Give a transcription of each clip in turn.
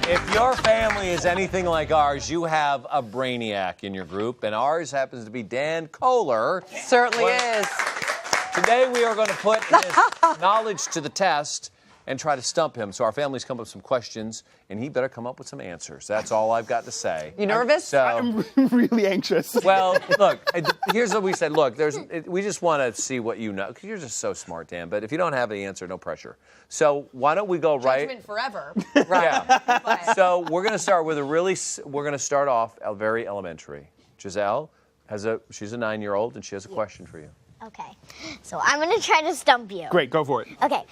If your family is anything like ours, you have a brainiac in your group, and ours happens to be Dan Kohler. Certainly is. Today we are going to put his knowledge to the test and try to stump him. So our family's come up with some questions, and he better come up with some answers. That's all I've got to say. You nervous? I'm really anxious. Well, look, here's what we said. Look, we just want to see what you know, because you're just so smart, Dan. But if you don't have the answer, no pressure. So why don't we go right? Judgment forever. Right. Yeah. So we're going to start with we're going to start off very elementary. Giselle she's a 9-year-old, and she has a question for you. Okay, so I'm gonna try to stump you. Great, go for it. Okay,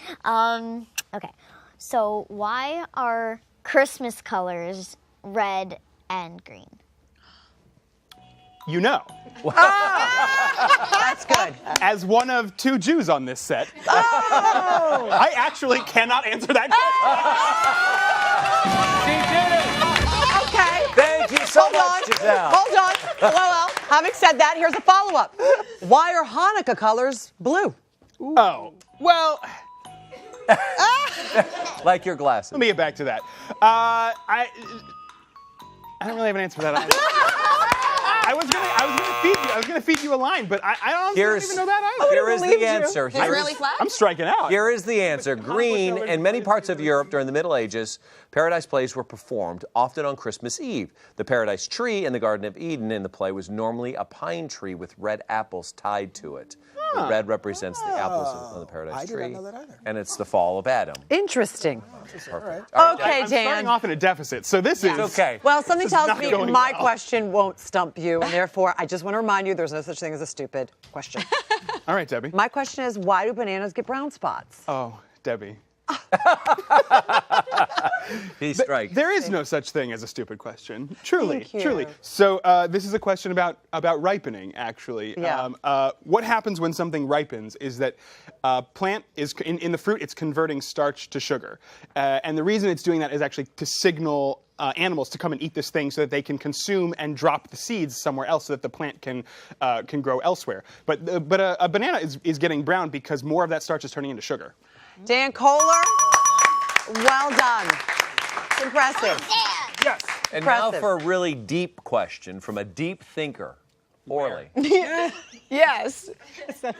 okay. So why are Christmas colors red and green? You know. That's good. As one of 2 Jews on this set, I actually cannot answer that question. She did it! Okay. Thank you so much, Giselle. Hold on. Well, having said that, here's a follow-up. Why are Hanukkah colors blue? Oh, well, Like your glasses. let me get back to that. I don't really have an answer for that either. I was gonna feed you a line, but I honestly don't even know that either. Here is the answer. Israeli flag? I'm striking out. Here is the answer. Green, in many parts of Europe during the Middle Ages, paradise plays were performed, often on Christmas Eve. The paradise tree in the Garden of Eden in the play was normally a pine tree with red apples tied to it. The red represents the apples on the paradise tree. I did not know that either. And it's the fall of Adam. Interesting. Perfect. All right, Okay, I'm starting Dan. off in a deficit, so this is okay. Well, something tells not me going my well. question won't stump you, and therefore I just want to remind you there's no such thing as a stupid question. All right, Debbie. My question is, why do bananas get brown spots? Oh, Debbie. He strikes. There is no such thing as a stupid question. Truly, Thank you. truly. So this is a question about ripening, actually. Yeah. What happens when something ripens is that plant is in the fruit. It's converting starch to sugar, and the reason it's doing that is actually to signal animals to come and eat this thing so that they can consume and drop the seeds somewhere else so that the plant can grow elsewhere. But a banana is getting brown because more of that starch is turning into sugar. Dan Kohler, well done. It's impressive. Yes. And now Impressive. for a really deep question from a deep thinker. Orly. Yes.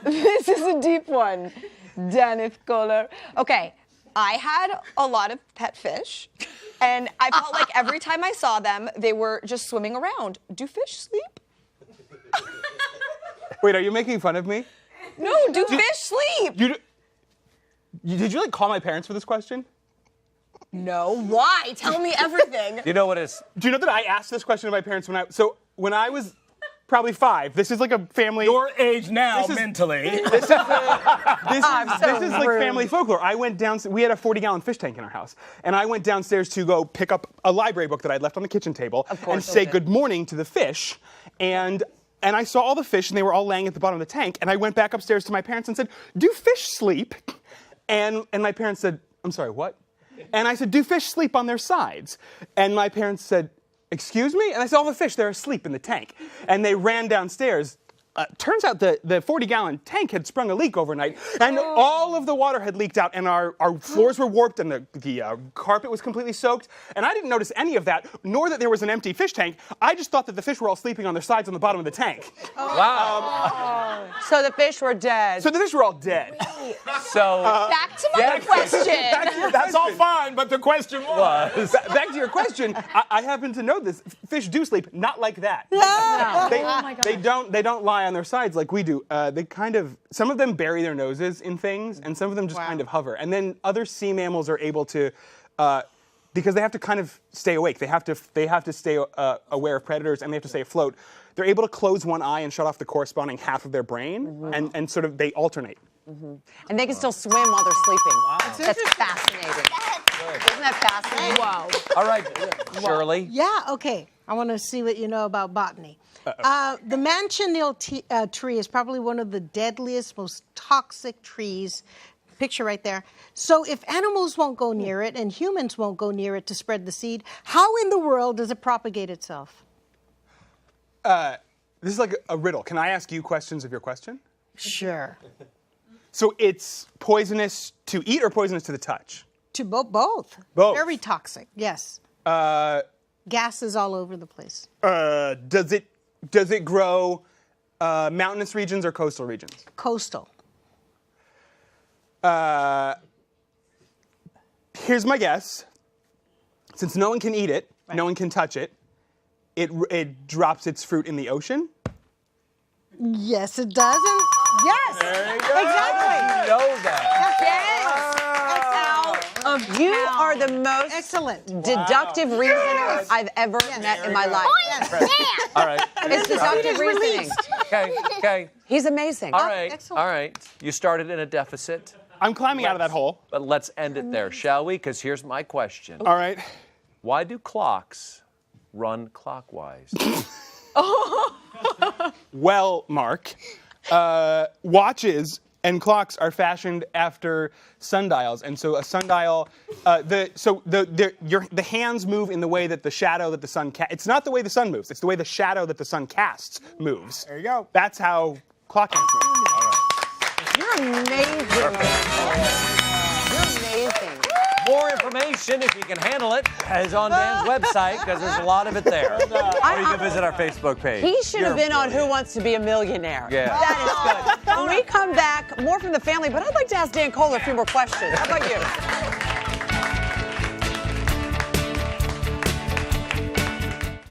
This is a deep one, Dennis Kohler. Okay, I had a lot of pet fish, and I felt like every time I saw them, they were just swimming around. Do fish sleep? Wait, are you making fun of me? No, do fish sleep? Did you call my parents for this question? No, why? Tell me everything. You know what is? Do you know that I asked this question of my parents when I was probably 5? This is like a family. Your age now, This is- mentally. This is like family folklore. I went downstairs. We had a 40-gallon fish tank in our house, and I went downstairs to go pick up a library book that I'd left on the kitchen table and say good morning to the fish, and I saw all the fish, and they were all laying at the bottom of the tank. And I went back upstairs to my parents and said, "Do fish sleep?" And my parents said, "I'm sorry, what?" And I said, "Do fish sleep on their sides?" And my parents said, "Excuse me?" And I said, "All the fish, they're asleep in the tank." And they ran downstairs. Turns out the 40-gallon tank had sprung a leak overnight, and all of the water had leaked out, and our floors were warped, and the carpet was completely soaked. And I didn't notice any of that, nor that there was an empty fish tank. I just thought that the fish were all sleeping on their sides on the bottom of the tank. Wow. So the fish were dead. So the fish were all dead. So Back to my question. That's all fine, but the question was. Back to your question, I happen to know this. Fish do sleep, not like that. They don't lie on their sides like we do. Some of them bury their noses in things, and some of them just kind of hover. And then other sea mammals are able to, because they have to kind of stay awake. They have to stay aware of predators, and they have to stay afloat. They're able to close one eye and shut off the corresponding half of their brain, and sort of they alternate. And they can still swim while they're sleeping. Wow. That's fascinating. Isn't that fascinating? Wow. all right, Shirley. Yeah, okay. I want to see what you know about botany. The manchineel tree is probably one of the deadliest, most toxic trees. Picture right there. So if animals won't go near it and humans won't go near it to spread the seed, how in the world does it propagate itself? This is like a riddle. Can I ask you questions of your question? Sure. So it's poisonous to eat or poisonous to the touch? To both. Both. Very toxic, yes. Gases all over the place. Does it grow mountainous regions or coastal regions? Coastal. Here's my guess. Since no one can eat it, no one can touch it, it drops its fruit in the ocean? Yes, it does. And Yes. Exactly. You know that. You are the most excellent. deductive reasoner I've ever met in my life. All right. It's deductive reasoning. Okay. He's amazing. All right. excellent. All right. You started in a deficit, I'm climbing out of that hole. but let's end it there, shall we? Because here's my question. All right. Why do clocks run clockwise? Well, Mark, watches and clocks are fashioned after sundials, and so a sundial, the hands move in the way that the shadow that the sun casts. It's not the way the sun moves; it's the way the shadow that the sun casts moves. There you go. That's how clock hands move. You're amazing. You're amazing. More information, if you can handle it, is on Dan's website, because there's a lot of it there. Or you can visit our Facebook page. He should have been on Who Wants to Be a Millionaire. Yeah. That is good. When we come back, more from the family, but I'd like to ask Dan Kohler a few more questions. How about you?